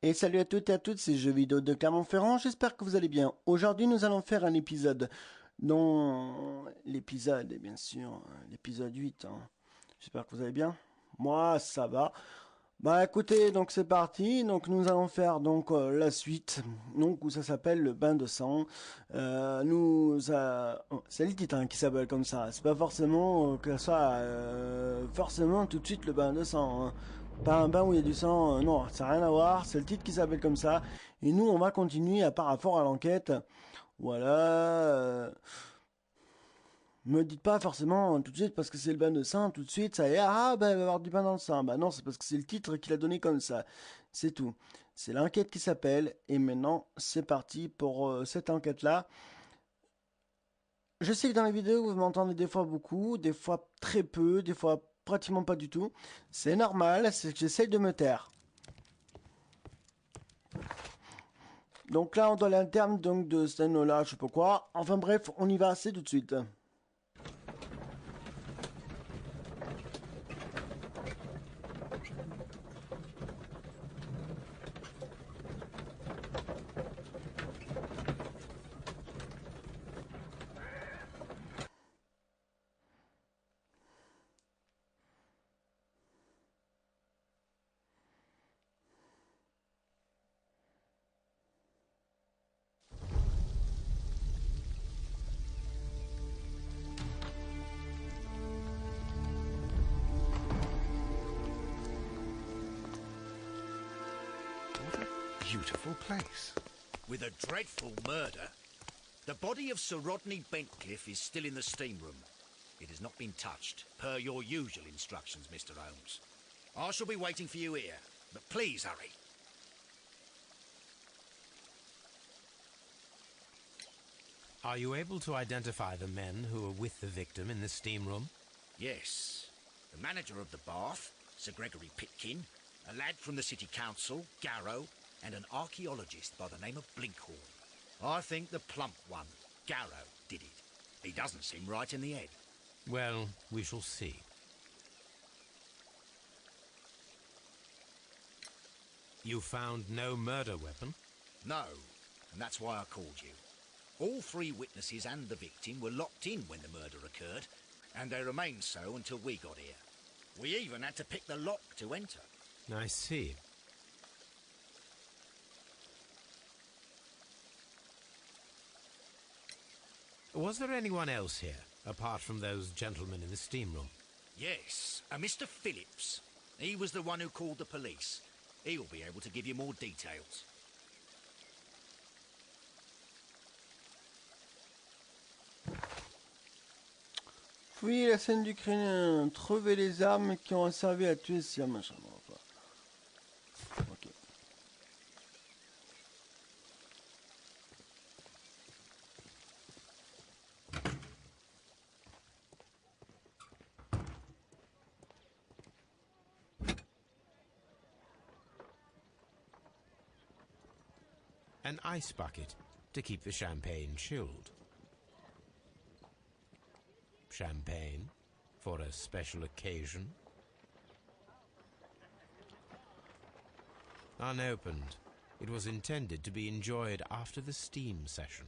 Et salut à toutes et à toutes, c'est Jeux vidéo de Clermont Ferrand, j'espère que vous allez bien. Aujourd'hui, nous allons faire un épisode dont l'épisode est bien sûr l'épisode 8. J'espère que vous allez bien. Moi, ça va. Bah écoutez, donc c'est parti. Donc nous allons faire la suite, donc où ça s'appelle le bain de sang. C'est le titre qui s'appelle comme ça. C'est pas forcément que ça soit forcément tout de suite le bain de sang. Pas un bain où il y a du sang, non, ça n'a rien à voir. C'est le titre qui s'appelle comme ça. Et nous, on va continuer à par rapport à l'enquête. Voilà. Me dites pas forcément tout de suite parce que c'est le bain de sang, tout de suite ça y est, il va y avoir du bain dans le sang. Bah non, c'est parce que c'est le titre qu'il a donné comme ça. C'est tout. C'est l'enquête qui s'appelle, et maintenant c'est parti pour cette enquête-là. Je sais que dans les vidéos vous m'entendez des fois beaucoup, des fois très peu, des fois pratiquement pas du tout. C'est normal, c'est que j'essaye de me taire. Donc là on doit aller en terme donc de scène-là, je sais pas quoi. Enfin bref, on y va, c'est tout de suite. Beautiful place. With a dreadful murder. The body of Sir Rodney Bentcliffe is still in the steam room. It has not been touched, per your usual instructions, Mr. Holmes. I shall be waiting for you here, but please hurry. Are you able to identify the men who were with the victim in the steam room? Yes. The manager of the bath, Sir Gregory Pitkin, a lad from the City Council, Garrow, and an archaeologist by the name of Blinkhorn. I think the plump one, Garrow, did it. He doesn't seem right in the head. Well, we shall see. You found no murder weapon? No, and that's why I called you. All three witnesses and the victim were locked in when the murder occurred, and they remained so until we got here. We even had to pick the lock to enter. I see. Was there anyone else here, apart from those gentlemen in the steam room? Yes, a Mr. Phillips. He was the one who called the police. He'll be able to give you more details. Fouiller la scène du crime, trouver les armes qui ont servi à tuer Sir machin. Ok. An ice bucket to keep the champagne chilled. Champagne for a special occasion. Unopened, it was intended to be enjoyed after the steam session.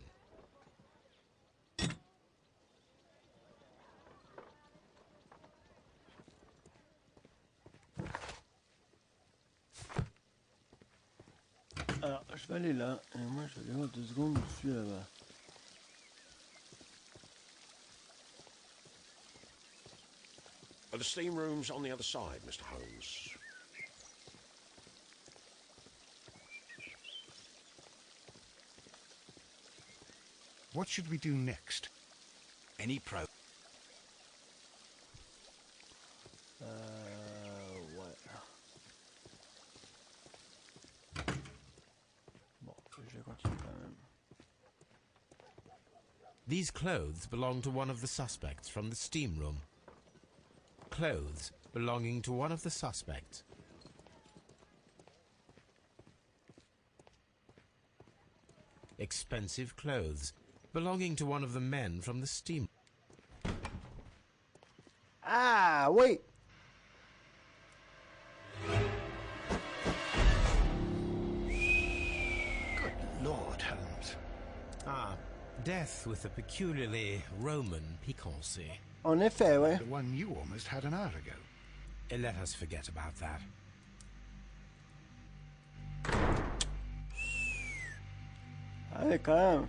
Alors, je vais aller là, et moi je vais aller voir 2 secondes, je suis là-bas. Are the steam rooms on the other side, Mr. Holmes? What should we do next? Any pro... Ouais. Bon, je vais continuer quand même. These clothes belong to one of the suspects from the steam room. Clothes belonging to one of the suspects. Expensive clothes belonging to one of the men from the steam. Ah, oui. Lord Holmes. Ah, death with a peculiarly Roman piquancy. En effet, ouais. The one you almost had an hour ago. Let us forget about that. Ah ouais, quand même.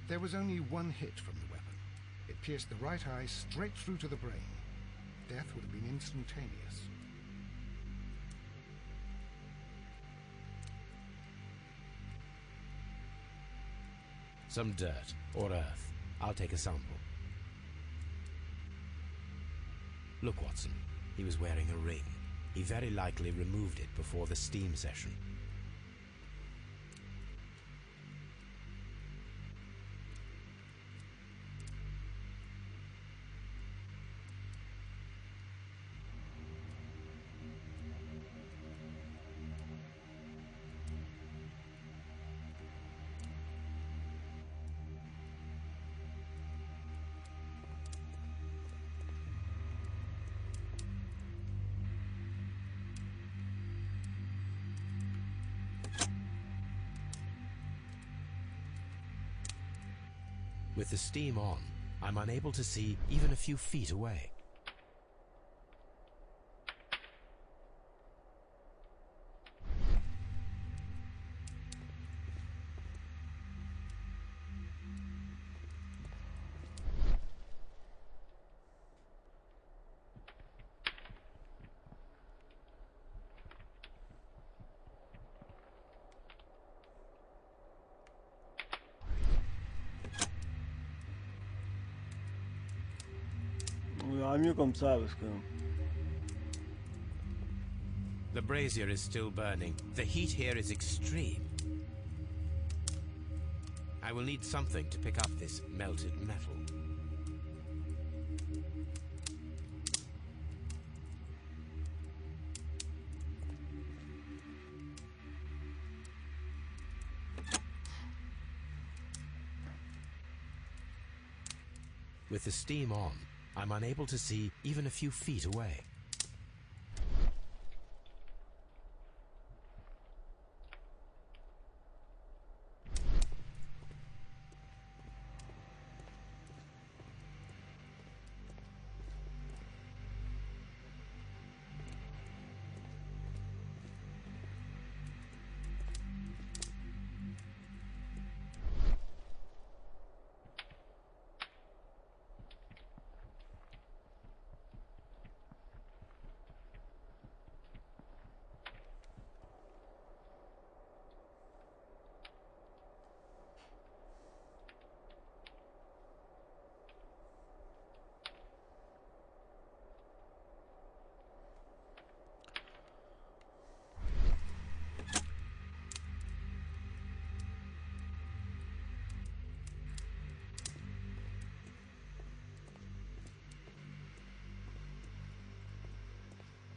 There was only one hit from the weapon. It pierced the right eye straight through to the brain. Death would have been instantaneous. Some dirt or earth. I'll take a sample. Look, Watson. He was wearing a ring. He very likely removed it before the steam session. With the steam on, I'm unable to see even a few feet away. On verra mieux comme ça parce que. The brazier is still burning. The heat here is extreme. I will need something to pick up this melted metal. With the steam on, I'm unable to see even a few feet away.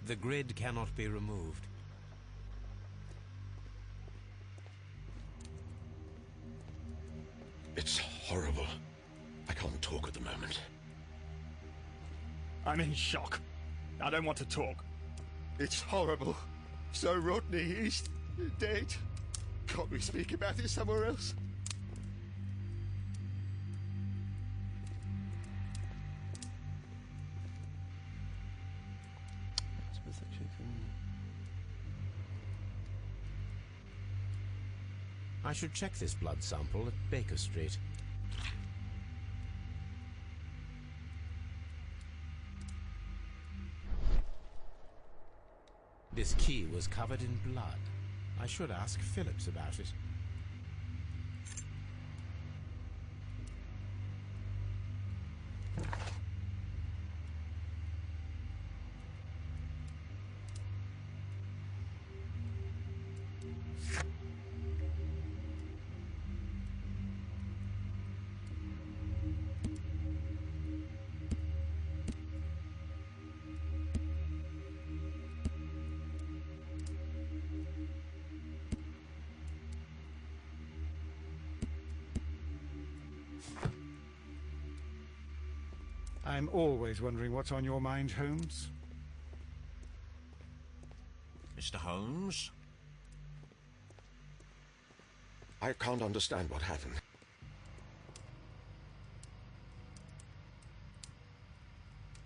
The grid cannot be removed. It's horrible. I can't talk at the moment. I'm in shock. I don't want to talk. It's horrible. So Rodney is dead. Can't we speak about it somewhere else? C'est pas ça que j'ai fait. I should check this blood sample at Baker Street. This key was covered in blood. I should ask Phillips about it. I'm always wondering what's on your mind, Holmes. Mr. Holmes? I can't understand what happened.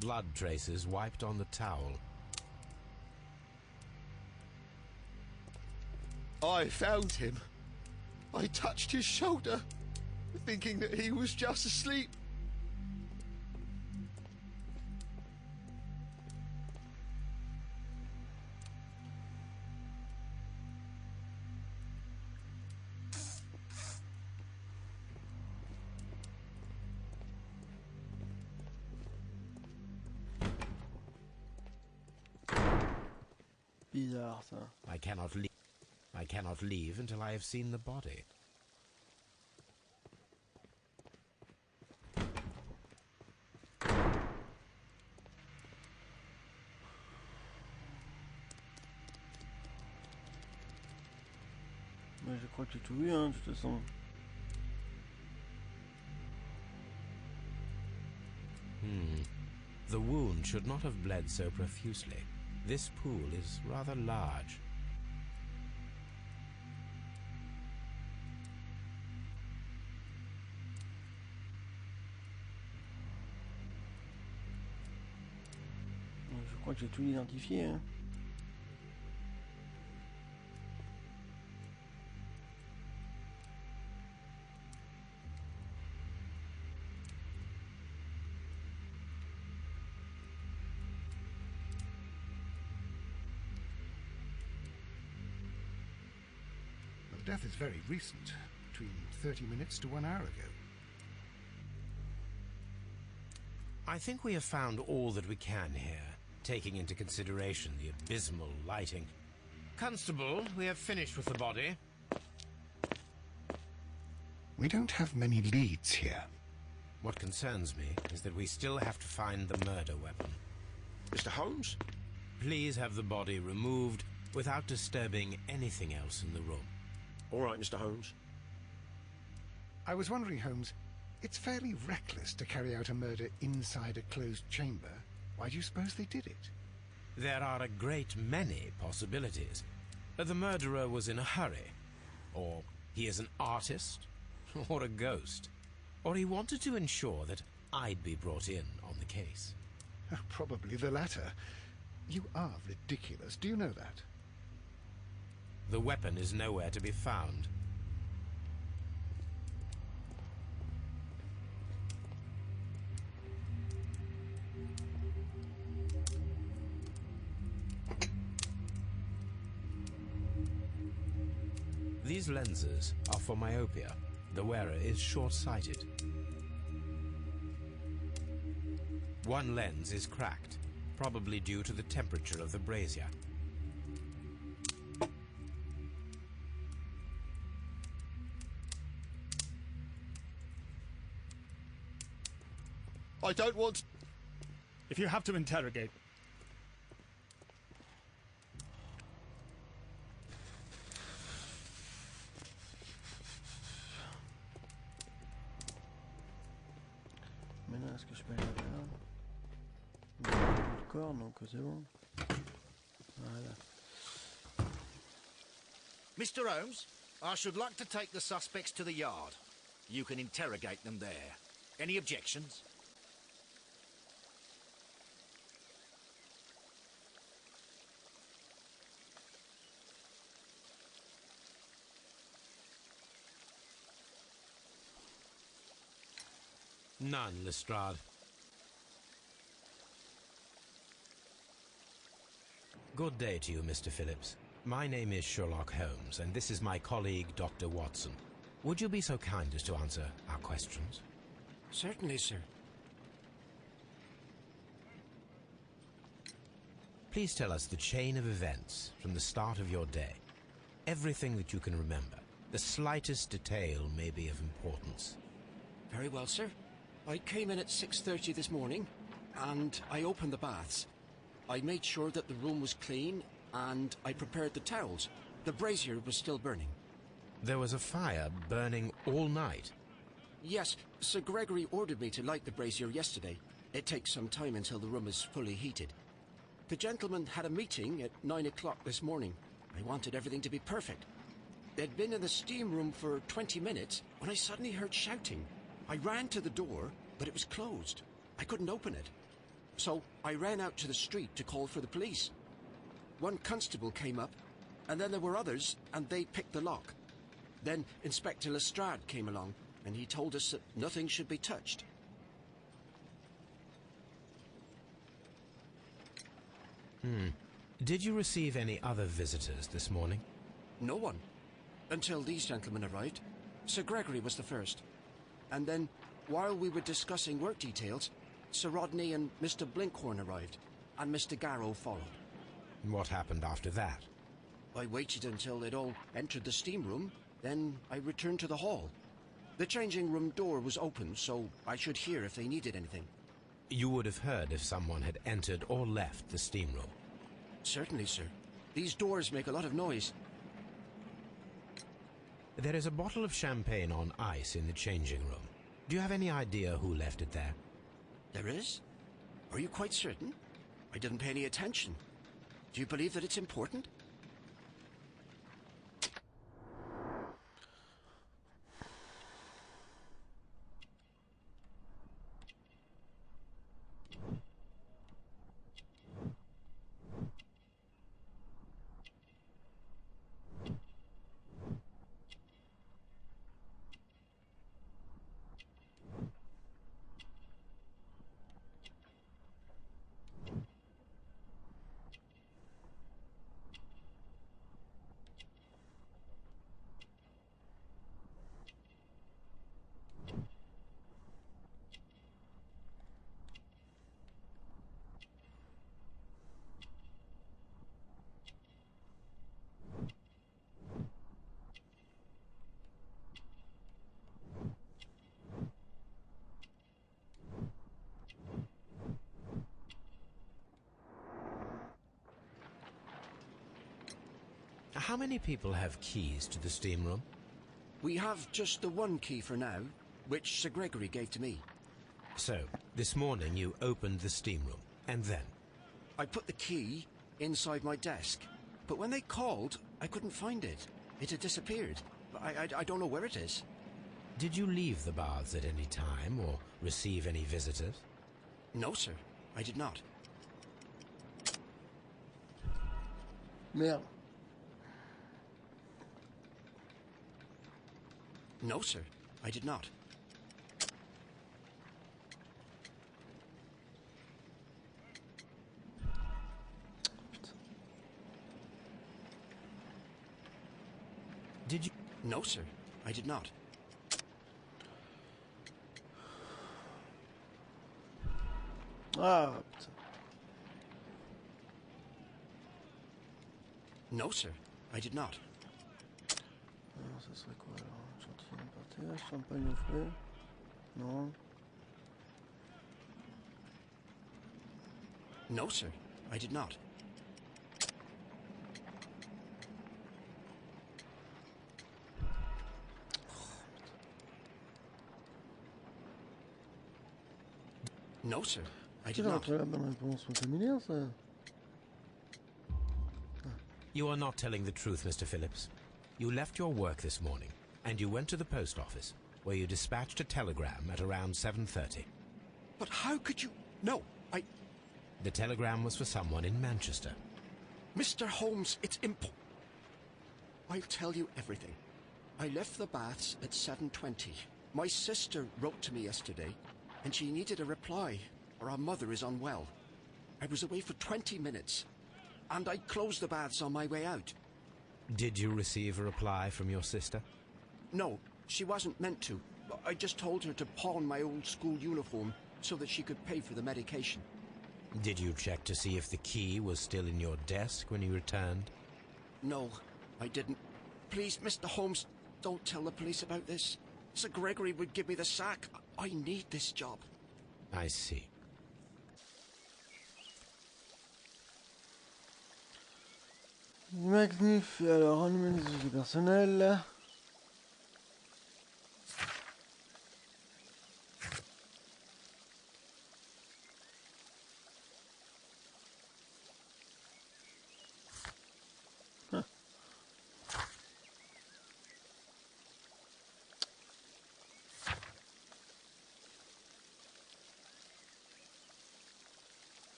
Blood traces wiped on the towel. I found him. I touched his shoulder, thinking that he was just asleep. Bizarre ça. I cannot leave until I have seen the body. Mais je crois que j'ai tout vu, hein, de toute façon. The wound should not have bled so profusely. This pool is rather large. Je crois que j'ai tout identifié, hein. The death is very recent, between 30 minutes to 1 hour ago. I think we have found all that we can here, taking into consideration the abysmal lighting. Constable, we have finished with the body. We don't have many leads here. What concerns me is that we still have to find the murder weapon. Mr. Holmes? Please have the body removed without disturbing anything else in the room. All right, Mr. Holmes. I was wondering, Holmes, it's fairly reckless to carry out a murder inside a closed chamber. Why do you suppose they did it? There are a great many possibilities. The murderer was in a hurry, or he is an artist, or a ghost, or he wanted to ensure that I'd be brought in on the case. Probably the latter. You are ridiculous. Do you know that? The weapon is nowhere to be found. These lenses are for myopia. The wearer is short-sighted. One lens is cracked, probably due to the temperature of the brazier. I don't want... If you have to interrogate... Maintenant, est-ce que je peux aller là-bas? Le corps, donc c'est bon. Voilà. Mr. Holmes, I should like to take the suspects to the yard. You can interrogate them there. Any objections? None, Lestrade. Good day to you, Mr. Phillips. My name is Sherlock Holmes, and this is my colleague, Dr. Watson. Would you be so kind as to answer our questions? Certainly, sir. Please tell us the chain of events from the start of your day. Everything that you can remember. The slightest detail may be of importance. Very well, sir. I came in at 6:30 this morning, and I opened the baths. I made sure that the room was clean, and I prepared the towels. The brazier was still burning. There was a fire burning all night. Yes, Sir Gregory ordered me to light the brazier yesterday. It takes some time until the room is fully heated. The gentleman had a meeting at 9 o'clock this morning. I wanted everything to be perfect. They'd been in the steam room for 20 minutes when I suddenly heard shouting. I ran to the door, but it was closed. I couldn't open it. So I ran out to the street to call for the police. One constable came up, and then there were others, and they picked the lock. Then Inspector Lestrade came along, and he told us that nothing should be touched. Did you receive any other visitors this morning? No one. Until these gentlemen arrived. Sir Gregory was the first. And then, while we were discussing work details, Sir Rodney and Mr. Blinkhorn arrived, and Mr. Garrow followed. What happened after that? I waited until they'd all entered the steam room, then I returned to the hall. The changing room door was open, so I should hear if they needed anything. You would have heard if someone had entered or left the steam room. Certainly, sir. These doors make a lot of noise. There is a bottle of champagne on ice in the changing room. Do you have any idea who left it there? There is? Are you quite certain? I didn't pay any attention. Do you believe that it's important? How many people have keys to the steam room? We have just the one key for now, which Sir Gregory gave to me. So, this morning you opened the steam room, and then? I put the key inside my desk, but when they called, I couldn't find it. It had disappeared. I don't know where it is. Did you leave the baths at any time, or receive any visitors? No, sir, I did not. Merde. No, sir, I did not. Did you? No, sir, I did not. Ah, putain. No, sir, I did not. Alors, ça serait quoi alors? Chantilly partage, champagne au frais? Non. No, sir, I did not. No, sir, I did not. C'est la bonne réponse familière, ça. You are not telling the truth, Mr. Phillips. You left your work this morning, and you went to the post office, where you dispatched a telegram at around 7:30. But how could you... No, The telegram was for someone in Manchester. Mr. Holmes, it's I'll tell you everything. I left the baths at 7:20. My sister wrote to me yesterday, and she needed a reply, or our mother is unwell. I was away for 20 minutes, and I closed the baths on my way out. Did you receive a reply from your sister? No, she wasn't meant to. I just told her to pawn my old school uniform so that she could pay for the medication. Did you check to see if the key was still in your desk when you returned? No, I didn't. Please, Mr. Holmes, don't tell the police about this. Sir Gregory would give me the sack. I need this job. I see. Magnifique. Alors, renommé des objets personnels.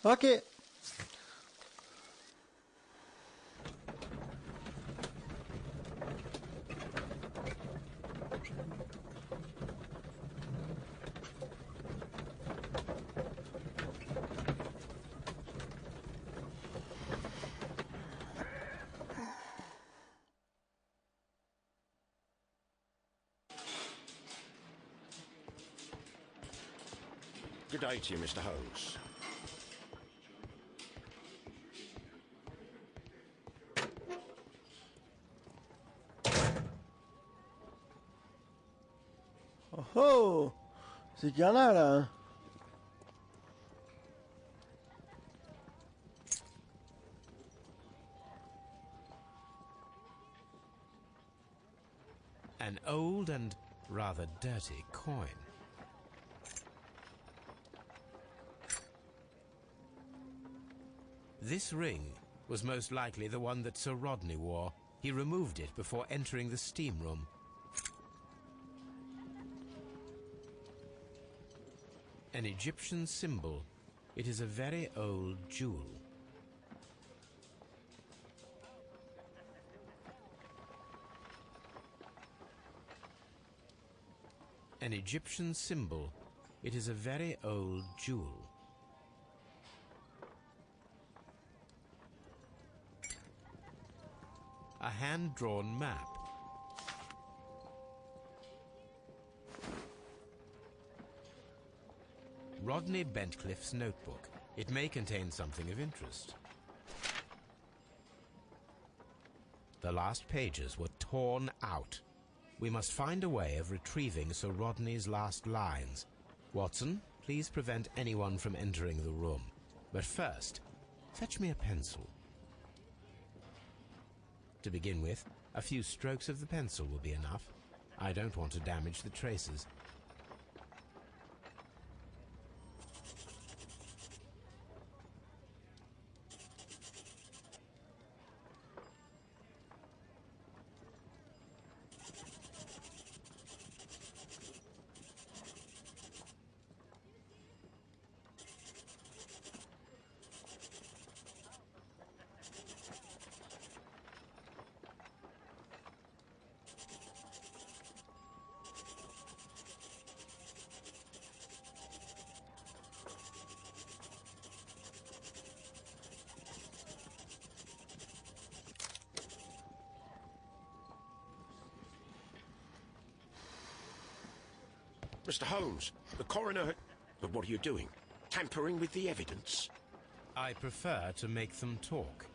Ok. Good day to you, Mr. Holmes. Oh oh! C'est qu'il y en a là, hein. An old and rather dirty coin. This ring was most likely the one that Sir Rodney wore. He removed it before entering the steam room. An Egyptian symbol. It is a very old jewel. An Egyptian symbol. It is a very old jewel. A hand-drawn map. Rodney Bentcliffe's notebook. It may contain something of interest. The last pages were torn out. We must find a way of retrieving Sir Rodney's last lines. Watson, please prevent anyone from entering the room. But first, fetch me a pencil. To begin with, a few strokes of the pencil will be enough. I don't want to damage the traces. Mr. Holmes, the coroner... But what are you doing? Tampering with the evidence? I prefer to make them talk.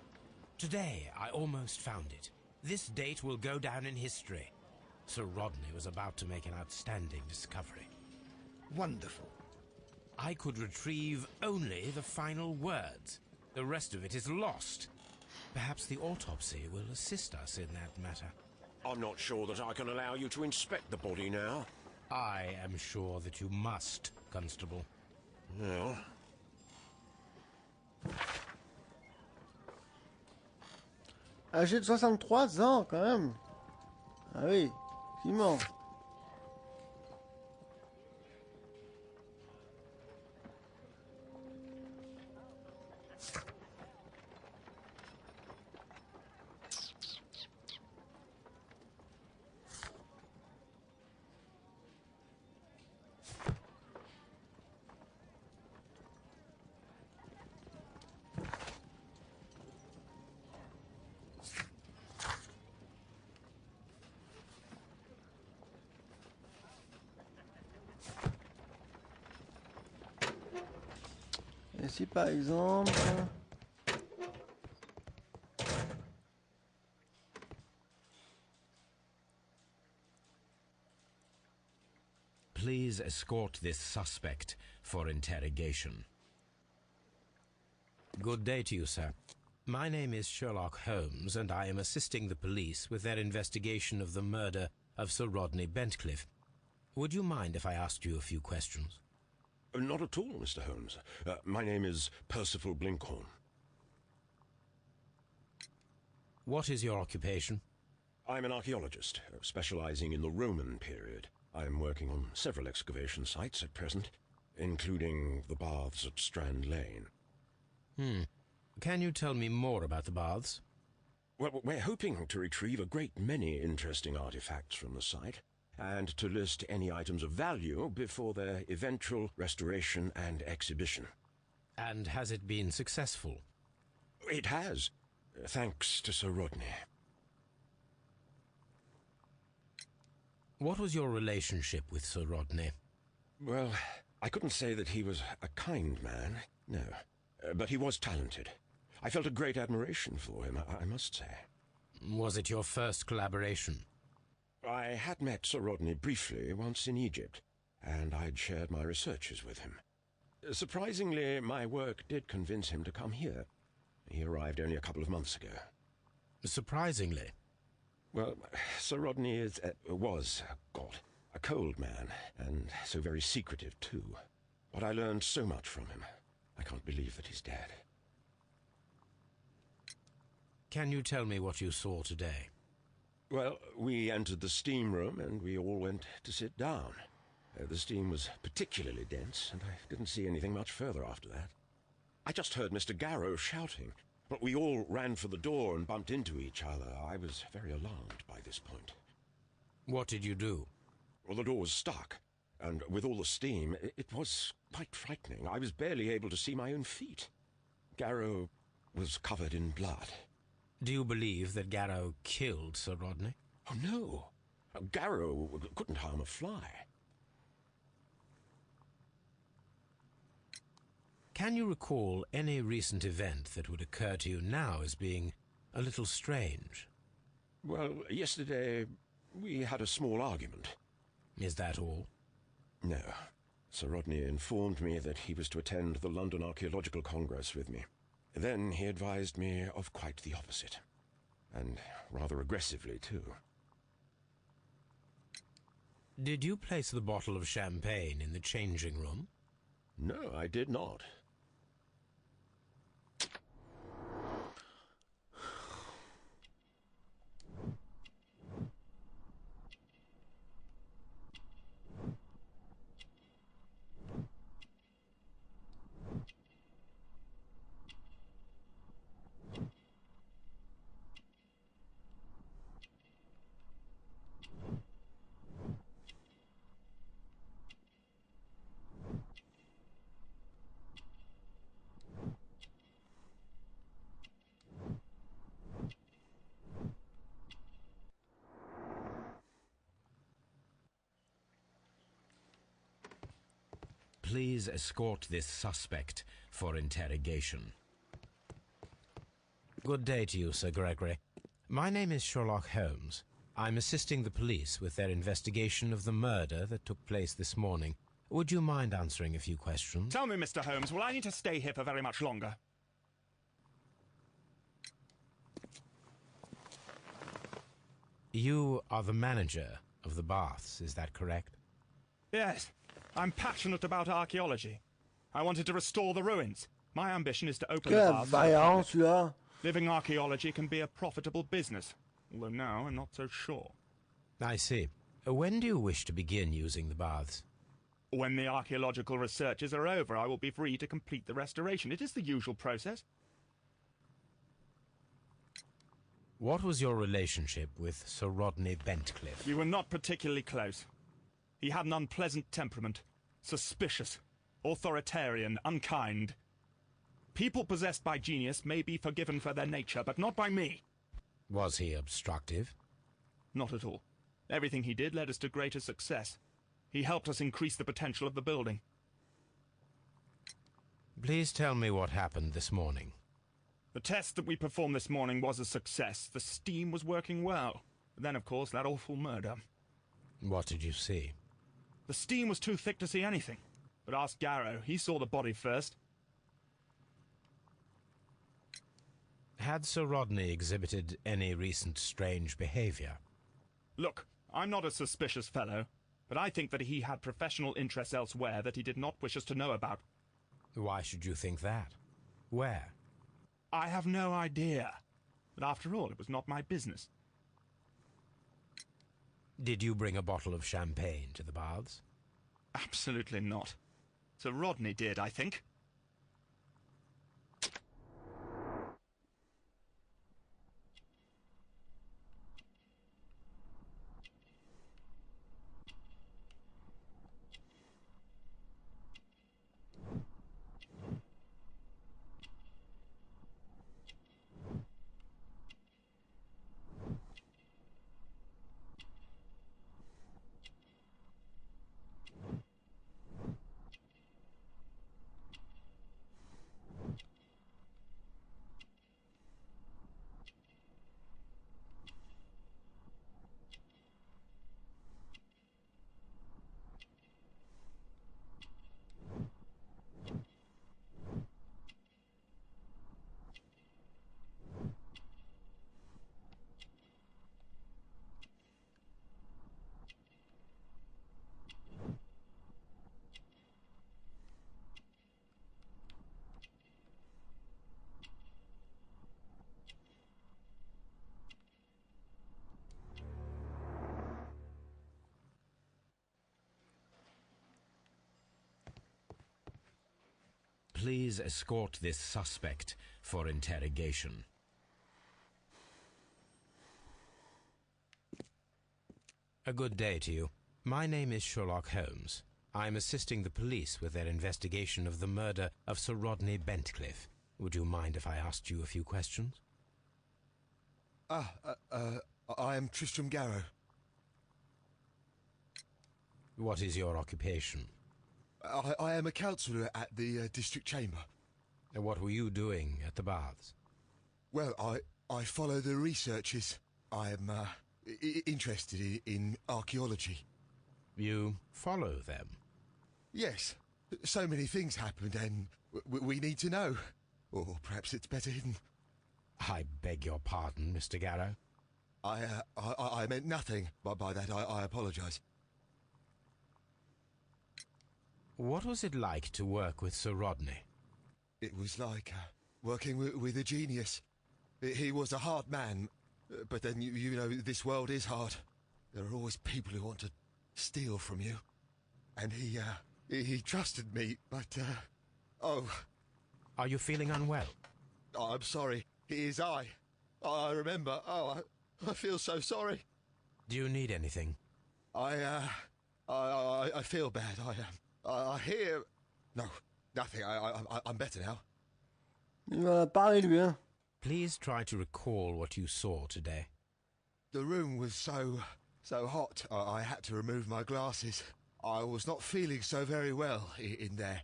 Today, I almost found it. This date will go down in history. Sir Rodney was about to make an outstanding discovery. Wonderful. I could retrieve only the final words. The rest of it is lost. Perhaps the autopsy will assist us in that matter. I'm not sure that I can allow you to inspect the body now. I am sure that you must, Constable. Well... Âgé de 63 ans, quand même. Ah oui, effectivement. Et si par exemple... Please escort this suspect for interrogation. Good day to you, sir. My name is Sherlock Holmes, and I am assisting the police with their investigation of the murder of Sir Rodney Bentcliffe. Would you mind if I asked you a few questions? Not at all, Mr. Holmes. My name is Percival Blinkhorn. What is your occupation? I'm an archaeologist, specializing in the Roman period. I'm working on several excavation sites at present, including the baths at Strand Lane. Can you tell me more about the baths? Well, we're hoping to retrieve a great many interesting artifacts from the site, and to list any items of value before their eventual restoration and exhibition. And has it been successful? It has, thanks to Sir Rodney. What was your relationship with Sir Rodney? Well, I couldn't say that he was a kind man, no. But he was talented. I felt a great admiration for him, I must say. Was it your first collaboration? I had met Sir Rodney briefly once in Egypt, and I'd shared my researches with him. Surprisingly, my work did convince him to come here. He arrived only a couple of months ago. Surprisingly? Well, Sir Rodney was a cold man, and so very secretive, too. But I learned so much from him. I can't believe that he's dead. Can you tell me what you saw today? Well, we entered the steam room, and we all went to sit down. The steam was particularly dense, and I didn't see anything much further after that. I just heard Mr. Garrow shouting, but we all ran for the door and bumped into each other. I was very alarmed by this point. What did you do? Well, the door was stuck, and with all the steam, it was quite frightening. I was barely able to see my own feet. Garrow was covered in blood. Do you believe that Garrow killed Sir Rodney? Oh, no. Garrow couldn't harm a fly. Can you recall any recent event that would occur to you now as being a little strange? Well, yesterday we had a small argument. Is that all? No. Sir Rodney informed me that he was to attend the London Archaeological Congress with me. Then he advised me of quite the opposite. And rather aggressively, too. Did you place the bottle of champagne in the changing room? No, I did not. Please escort this suspect for interrogation. Good day to you, Sir Gregory. My name is Sherlock Holmes. I'm assisting the police with their investigation of the murder that took place this morning. Would you mind answering a few questions? Tell me, Mr. Holmes, will I need to stay here for very much longer? You are the manager of the baths, is that correct? Yes. I'm passionate about archaeology. I wanted to restore the ruins. My ambition is to open the baths to the vaillant, public. celui-là. Living archaeology can be a profitable business, although now I'm not so sure. I see. When do you wish to begin using the baths? When the archaeological researches are over, I will be free to complete the restoration. It is the usual process. What was your relationship with Sir Rodney Bentcliffe? We were not particularly close. He had an unpleasant temperament, suspicious, authoritarian, unkind. People possessed by genius may be forgiven for their nature, but not by me. Was he obstructive? Not at all. Everything he did led us to greater success. He helped us increase the potential of the building. Please tell me what happened this morning. The test that we performed this morning was a success. The steam was working well. But then, of course, that awful murder. What did you see? The steam was too thick to see anything. But ask Garrow. He saw the body first. Had Sir Rodney exhibited any recent strange behavior? Look, I'm not a suspicious fellow, but I think that he had professional interests elsewhere that he did not wish us to know about. Why should you think that? Where? I have no idea. But after all, it was not my business. Did you bring a bottle of champagne to the baths? Absolutely not. Sir Rodney did, I think. please escort this suspect for interrogation. A good day to you. My name is Sherlock Holmes. I'm assisting the police with their investigation of the murder of Sir Rodney Bentcliffe. Would you mind if I asked you a few questions? I am Tristram Garrow. What is your occupation? I am a counsellor at the district chamber. And what were you doing at the baths? Well, I follow the researches. I am interested in archaeology. You follow them? Yes. So many things happened and we need to know. Or perhaps it's better hidden. I beg your pardon, Mr. Garrow. I meant nothing by that. I apologise. What was it like to work with Sir Rodney? It was like working with a genius. He was a hard man, but then you know this world is hard. There are always people who want to steal from you, and he trusted me. But oh, are you feeling unwell? Oh, I'm sorry. It is I. I remember. Oh, I feel so sorry. Do you need anything? I feel bad. I hear... No, nothing. I'm better now. Il va parler, lui, hein. Please try to recall what you saw today. The room was so hot, I had to remove my glasses. I was not feeling so very well in there.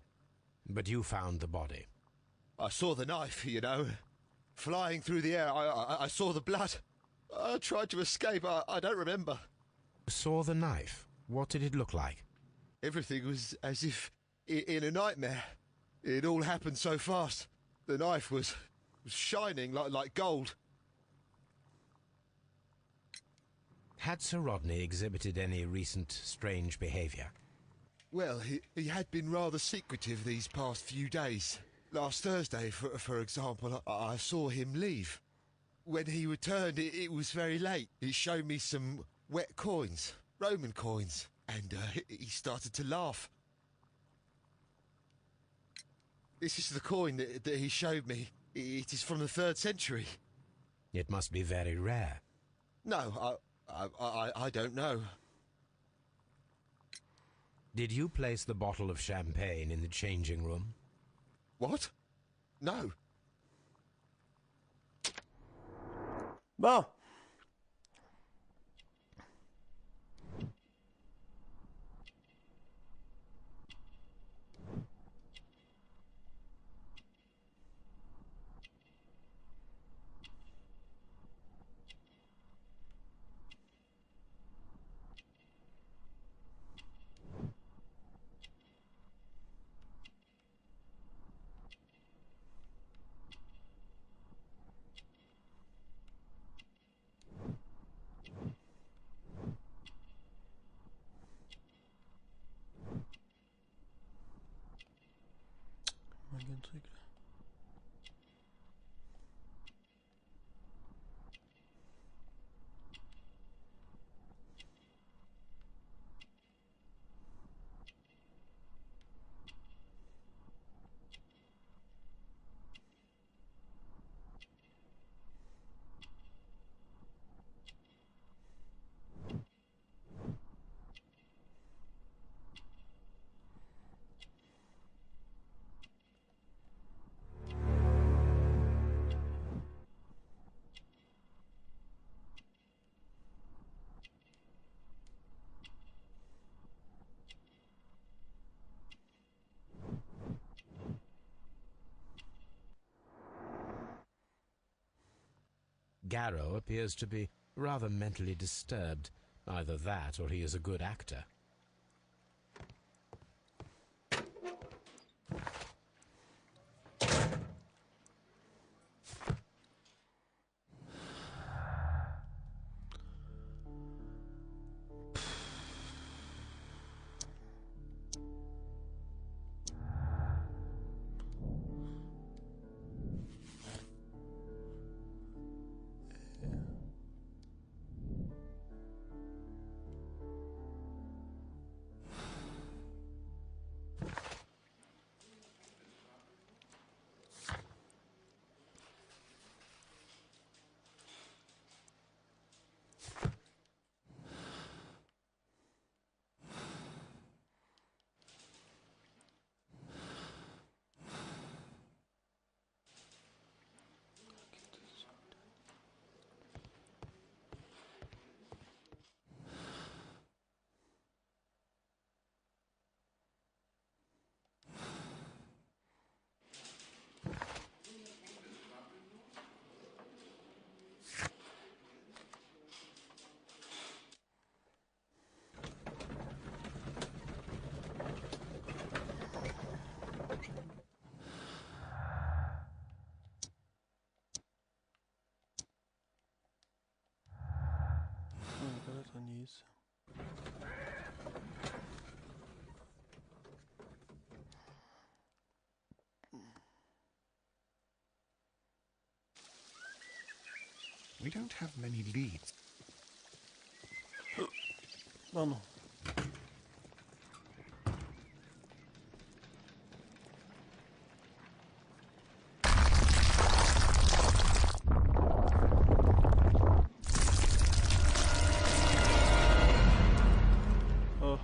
But you found the body. I saw the knife, you know, flying through the air. I saw the blood. I tried to escape. I don't remember. You saw the knife? What did it look like? Everything was as if in a nightmare. It all happened so fast. The knife was shining like gold. Had Sir Rodney exhibited any recent strange behaviour? Well, he had been rather secretive these past few days. Last Thursday, for example, I saw him leave. When he returned, it was very late. He showed me some wet coins, Roman coins, and he started to laugh. This is the coin that he showed me. It is from the 3rd century. It must be very rare. No, I don't know. Did you place the bottle of champagne in the changing room? What? No. Bon. Un truc là. Garrow appears to be rather mentally disturbed. Either that or he is a good actor. plus. We don't have many leads. Pardon.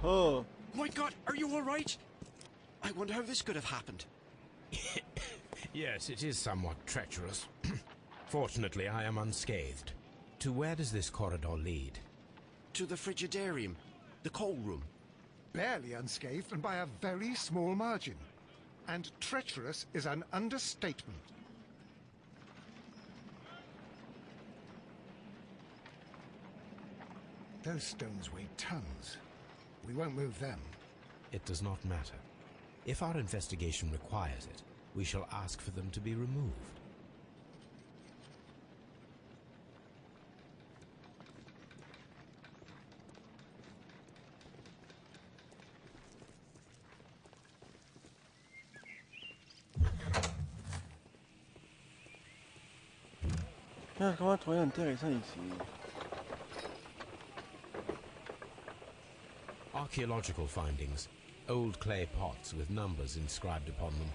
Oh. My God, are you all right? I wonder how this could have happened. Yes, it is somewhat treacherous. Fortunately, I am unscathed. To where does this corridor lead? To the frigidarium, the coal room. Barely unscathed and by a very small margin. And treacherous is an understatement. Those stones weigh tons. We won't move them. It does not matter. If our investigation requires it, we shall ask for them to be removed. Comment trouver intéressant ici? Archaeological findings. Old clay pots with numbers inscribed upon them.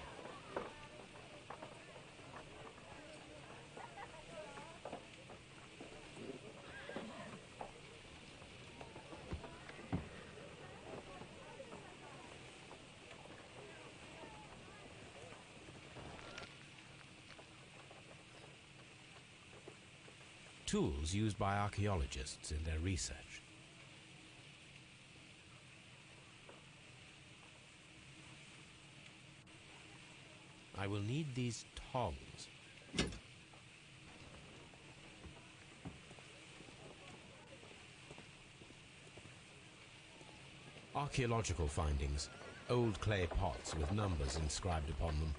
Tools used by archaeologists in their research. I will need these tongs. Archaeological findings. Old clay pots with numbers inscribed upon them.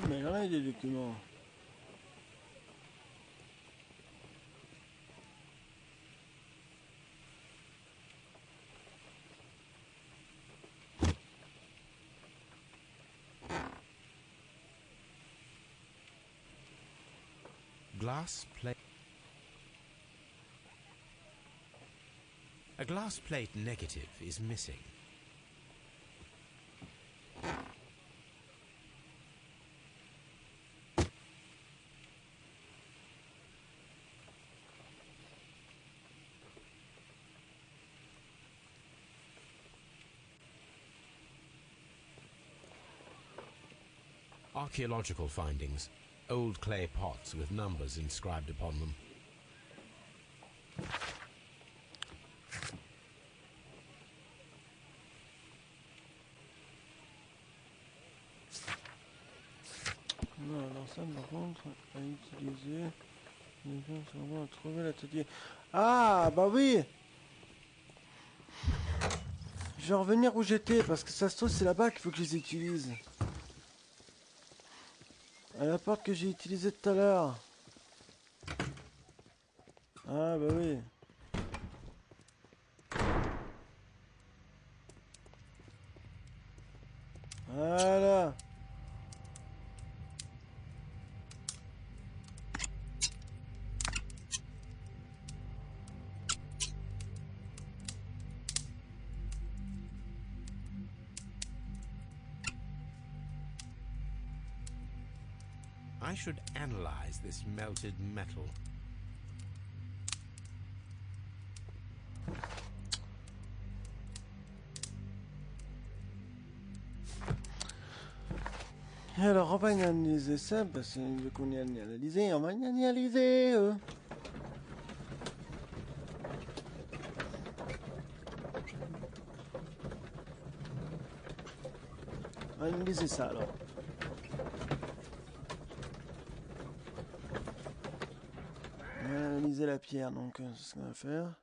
Mais j'en ai des documents. Glass plate. A glass plate negative is missing. Archaeological findings. Old clay pots with numbers inscribed upon them. Non, alors ça par contre, à utiliser. On va trouver l'atelier. Ah, bah oui! Je vais revenir où j'étais parce que ça se trouve c'est là-bas qu'il faut que je les utilise. À la porte que j'ai utilisée tout à l'heure. Ah bah oui. Voilà. I should analyze this melted metal. Et alors on va analyser ça parce qu'on y a analysé, on va y analyser. On va analyser ça alors. On va analyser la pierre, donc c'est ce qu'on va faire.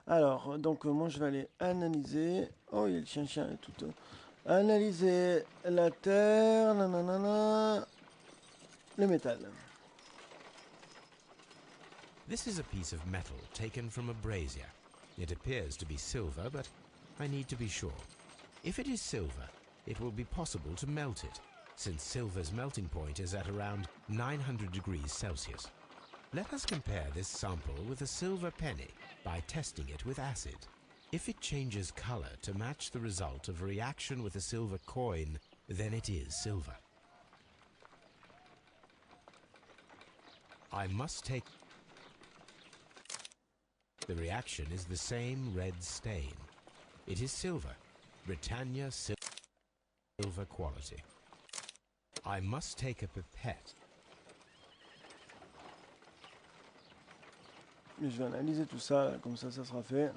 Alors, donc moi je vais aller analyser. Oh, il y a le chien et tout. Analyser la terre, nanana, le métal. This is a piece of metal taken from a brazier. It appears to be silver, but I need to be sure. If it is silver, it will be possible to melt it, since silver's melting point is at around 900 degrees Celsius. Let us compare this sample with a silver penny by testing it with acid. If it changes color to match the result of a reaction with a silver coin, then it is silver. I must take... The reaction is the same red stain. It is silver. Britannia silver quality. I must take a pipette. Je vais analyser tout ça, là, comme ça sera fait.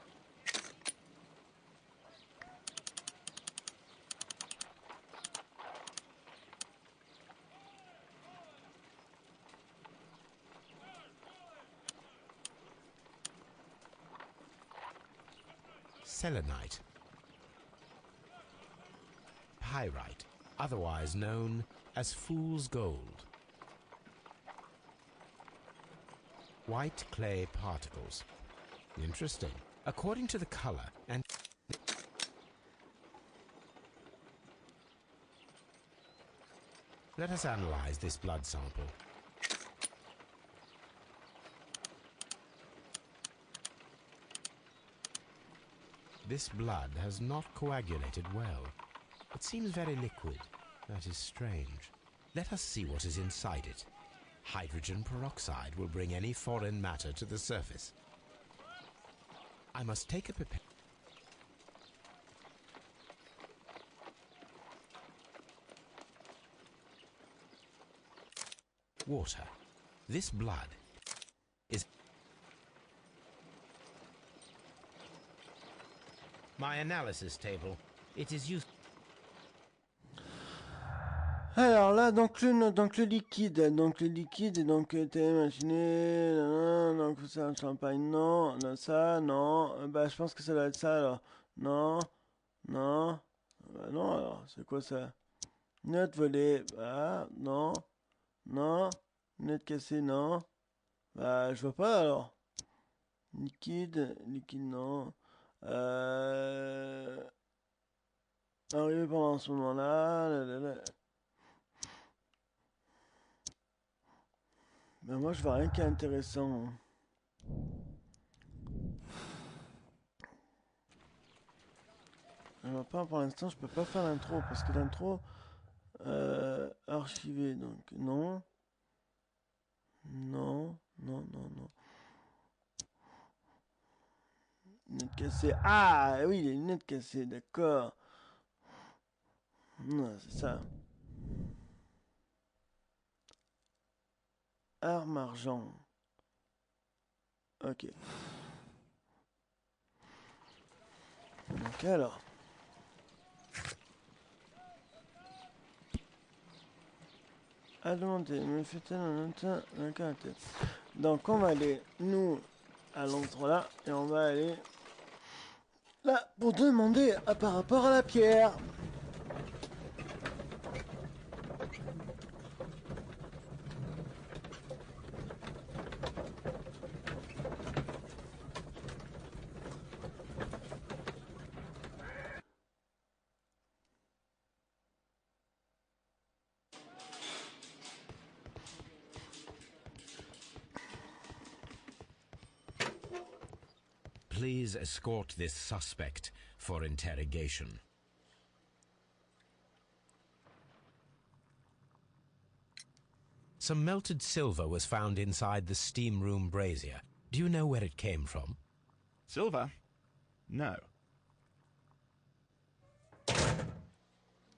Selenite. Pyrite, otherwise known as fool's gold. White clay particles. Interesting. According to the color and... Let us analyze this blood sample. This blood has not coagulated well. It seems very liquid. That is strange. Let us see what is inside it. Hydrogen peroxide will bring any foreign matter to the surface. I must take a pipette. Water. This blood is... My analysis table. It is used... Alors là, donc le liquide, et donc t'es imaginé, donc c'est un champagne, non, là, ça, non, bah je pense que ça doit être ça alors, non, non, bah non alors, c'est quoi ça? Note volée, bah non, non, note cassée, non, bah je vois pas alors, liquide, non, arrivé pendant ce moment-là, mais moi je vois rien qui est intéressant. Je vois pas pour l'instant, je peux pas faire l'intro parce que l'intro archivé donc non. Non, non, non, non. Lunettes cassées. Ah oui, les lunettes cassées, d'accord. Non, c'est ça. Arme argent. Ok. Donc alors. À demander, me fait-elle un caractère. Donc on va aller, nous, à l'endroit là, et on va aller là pour demander par rapport à la pierre. Please escort this suspect for interrogation. Some melted silver was found inside the steam room brazier. Do you know where it came from? Silver? No.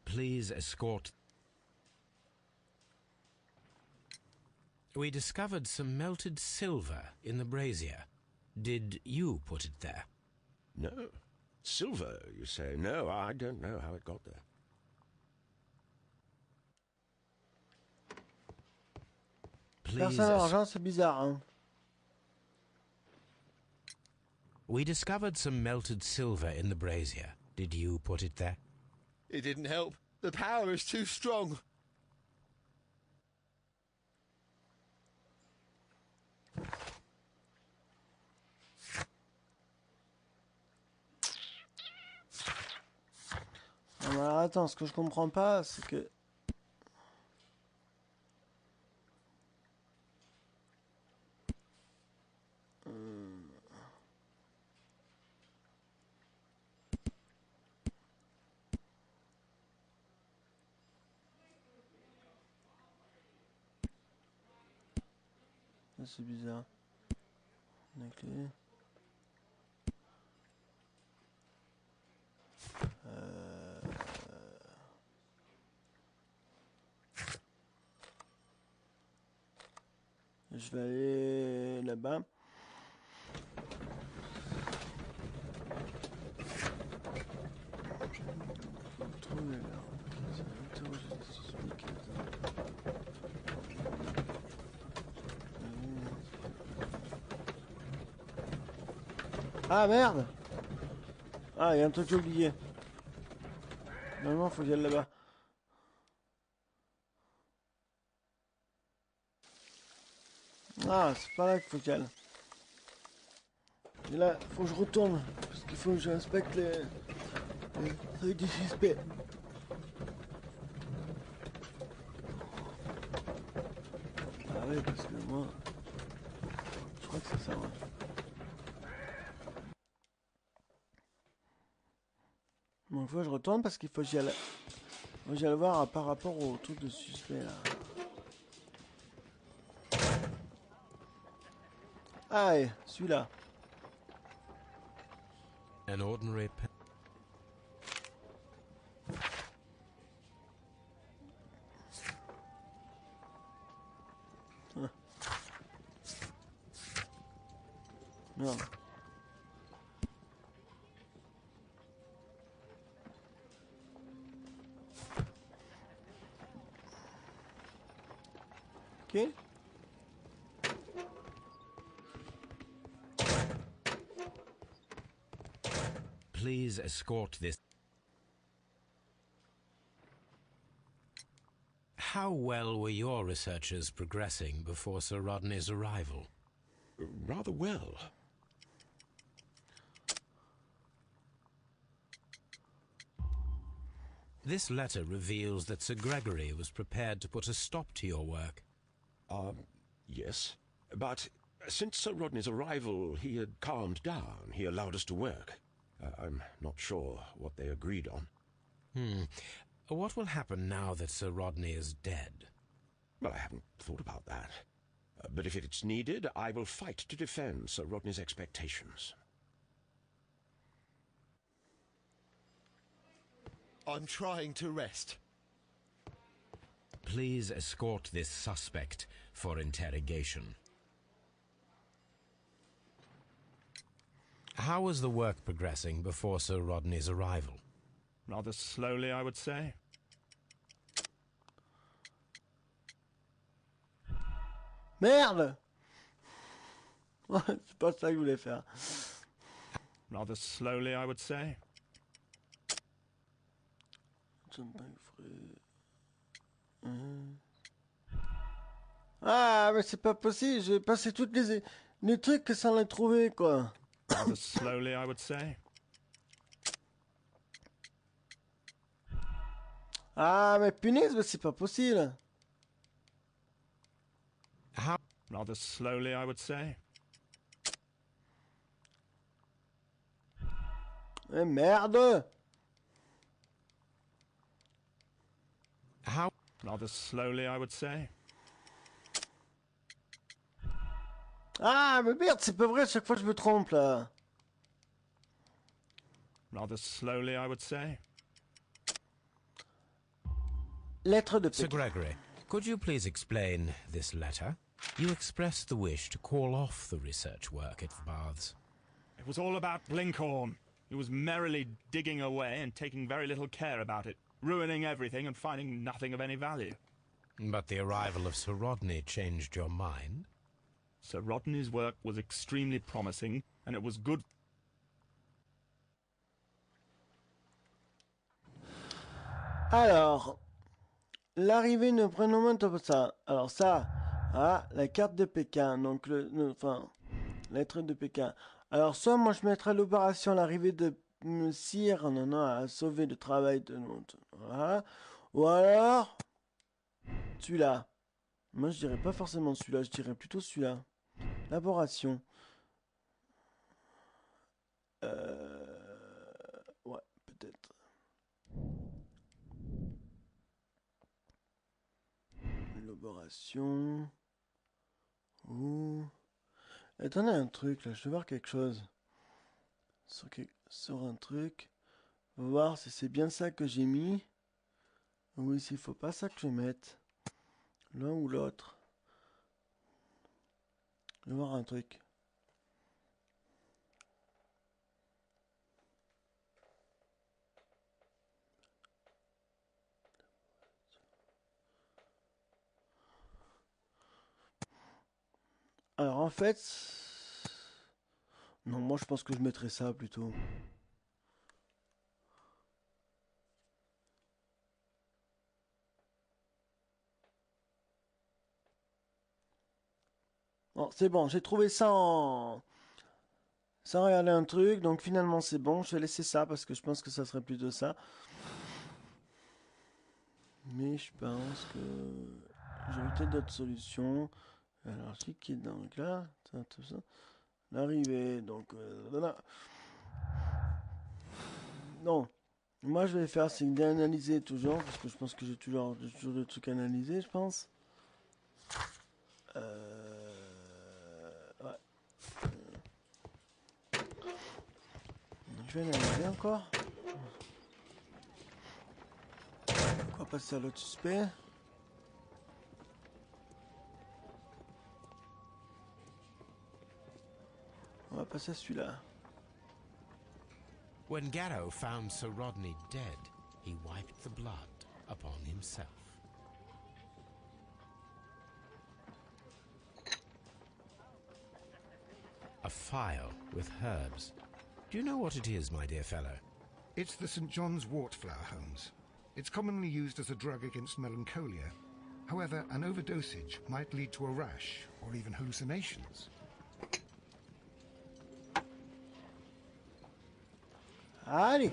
Please escort... We discovered some melted silver in the brazier. Did you put it there? No. Silver, you say? No, I don't know how it got there. Personne à l'argent, c'est bizarre, hein. We discovered some melted silver in the brazier. Did you put it there? It didn't help. The power is too strong. Alors attends, ce que je comprends pas, c'est que... C'est bizarre. La clé. Je vais aller là-bas. Ah merde! Ah, il y a un truc que j'ai oublié. Normalement, faut que j'aille là-bas. Ah, c'est pas là qu'il faut que j'aille. Et là, faut que je retourne. Parce qu'il faut que j'inspecte les trucs du suspect. Ah ouais, parce que moi... Je crois que c'est ça, ouais. Bon, il faut que je retourne parce qu'il faut que j'y aille. Faut que j'aille voir par rapport au truc de suspect, là. Ah, celui-là. An ordinary Non. Ok. Please escort this. How well were your researchers progressing before Sir Rodney's arrival? Rather well. This letter reveals that Sir Gregory was prepared to put a stop to your work. Yes. But since Sir Rodney's arrival, he had calmed down. He allowed us to work. I'm not sure what they agreed on. What will happen now that Sir Rodney is dead? Well, I haven't thought about that. But if it's needed, I will fight to defend Sir Rodney's expectations. I'm trying to rest. Please escort this suspect for interrogation. How was the work progressing before Sir Rodney's arrival? Rather slowly, I would say. Merde! C'est pas ça que je voulais faire. Rather slowly, I would say. Ah, mais c'est pas possible, j'ai passé toutes les trucs que ça en a trouvé, quoi. Rather slowly, I would say. Ah, mais punaise, mais c'est pas possible. How? Rather slowly, I would say. Eh merde! How? Rather slowly, I would say. Ah, mais merde, c'est pas vrai, chaque fois je me trompe, là. Rather slowly, I would say. Lettre de Sir Pékin. Gregory, could you please explain this letter? You expressed the wish to call off the research work at the baths. It was all about Blinkhorn. He was merrily digging away and taking very little care about it, ruining everything and finding nothing of any value. But the arrival of Sir Rodney changed your mind? Sir Rodney's work was extremely promising, and it was good. Alors, l'arrivée ne prénomme pas ça. Alors ça, ah, la carte de Pékin. Donc, enfin, lettre de Pékin. Alors, soit moi je mettrais l'opération l'arrivée de Sire, non, à sauver le travail de notre. Voilà. Ou alors, celui-là. Moi je dirais pas forcément celui-là, je dirais plutôt celui-là. Laboration. Ouais, peut-être. Élaboration. Ouh. Attendez un truc là, je vais voir quelque chose. Sur un truc. On va voir si c'est bien ça que j'ai mis. Oui, s'il faut pas ça que je mette. L'un ou l'autre. Je vais voir un truc. Alors en fait... Non, moi je pense que je mettrais ça plutôt. Bon, c'est bon, j'ai trouvé ça en... Sans regarder un truc, donc finalement c'est bon, je vais laisser ça parce que je pense que ça serait plutôt ça. Mais je pense que j'aurais peut-être d'autres solutions. Alors, ce qui est donc là, ça, tout ça. L'arrivée, donc voilà. Non, moi je vais faire, c'est d'analyser toujours, parce que je pense que j'ai toujours des trucs à analyser, je pense. Ouais. Je vais analyser encore. On va passer à l'autre suspect. On va passer à celui-là. When Garrow found Sir Rodney dead, he wiped the blood upon himself. A phial with herbs. Do you know what it is, my dear fellow? It's the St. John's wort flower, Holmes. It's commonly used as a drug against melancholia. However, an overdosage might lead to a rash or even hallucinations. Allez.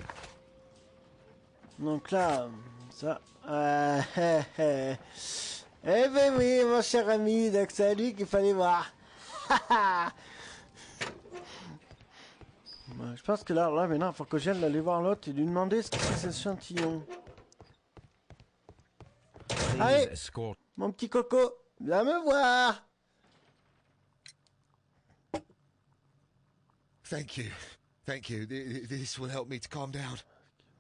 Donc là, ça... Eh ben oui, mon cher ami, donc c'est à lui qu'il fallait voir. Je pense que là maintenant, il faut que j'aille aller voir l'autre et lui demander ce que c'est cet échantillon. Allez, mon petit coco, viens me voir. Thank you. Thank you. This will help me to calm down.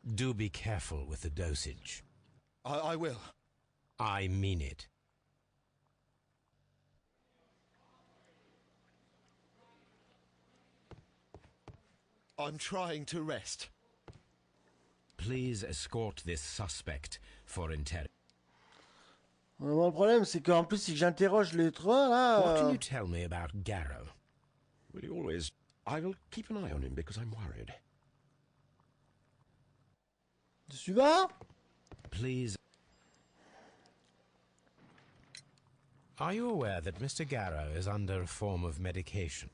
Do be careful with the dosage. I will. I mean it. I'm trying to rest. Please escort this suspect for interrogation. Le problème, c'est qu'en plus, si j'interroge les trois, là... What can you tell me about Garrow? Will you always... I will keep an eye on him because I'm worried. Tu suis pas? Please. Are you aware that Mr. Garrow is under a form of medication?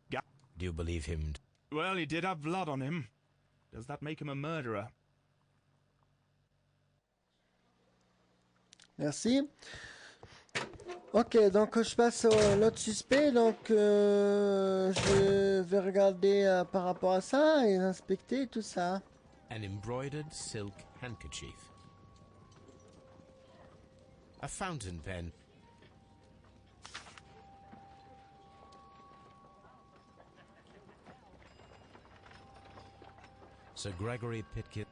Do you believe him? Well, he did have blood on him. Does that make him a murderer? Merci. Ok, donc je passe à l'autre suspect. Donc je vais regarder par rapport à ça et inspecter tout ça. An embroidered silk handkerchief. A fountain pen. Sir Gregory Pitkin.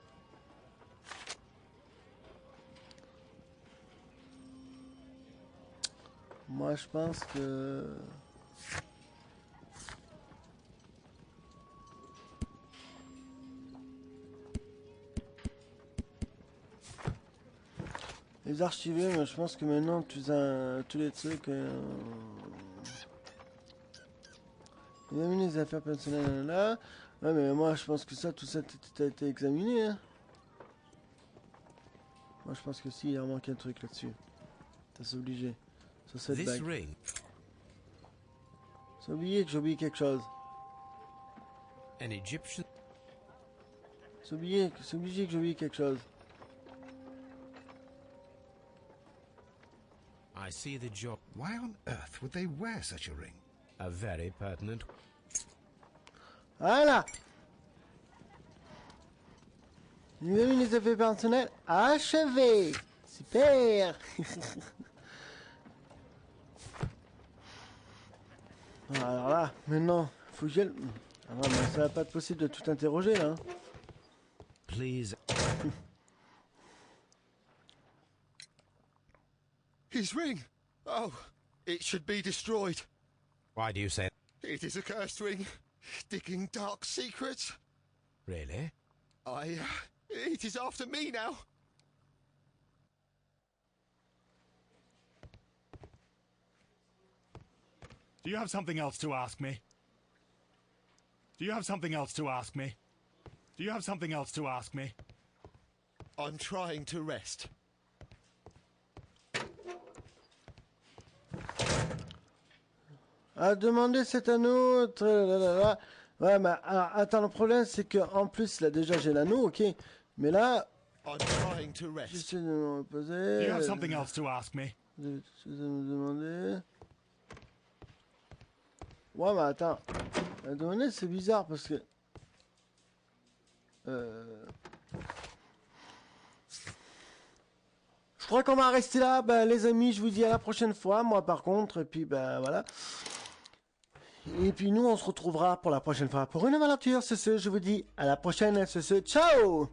Moi, je pense que... Les archivés, mais je pense que maintenant, tous les trucs... Examiner les affaires personnelles, là... Ouais, mais moi, je pense que ça, tout ça a été examiné, hein. Moi je pense que si, il en manque un truc là-dessus. C'est obligé. Sur cette This bague. ring. C'est oublié que j'ai oublié quelque chose. An Egyptian. C'est obligé que j'ai oublié quelque chose. I see the job. Why on earth would they wear such a ring? A very pertinent. Voilà. Nous avons les effets personnels achevés. Super. Alors là, maintenant, faut que j'aille... Ah non, mais ça va pas être possible de tout interroger là. Hein. Please. His ring! Oh, it should be destroyed. Why do you say? It is a cursed ring, digging dark secrets. Really? It is after me now. Do you have something else to ask me? Do you have something else to ask me? Do you have something else to ask me? I'm trying to rest. À demander cet anneau. Tralalala. Ouais, mais alors, attends, le problème c'est que en plus là déjà j'ai l'anneau, ok. Mais là, I'm trying to rest. j'essaie de me reposer. Do you have something else to ask me? Je vais me demander. Ouais, mais attends. À demander c'est bizarre parce que. Je crois qu'on va rester là, bah, les amis. Je vous dis à la prochaine fois. Moi, par contre, et puis, bah, voilà. Et puis, nous, on se retrouvera pour la prochaine fois pour une nouvelle aventure. C'est ce, je vous dis à la prochaine. C'est ce, ciao!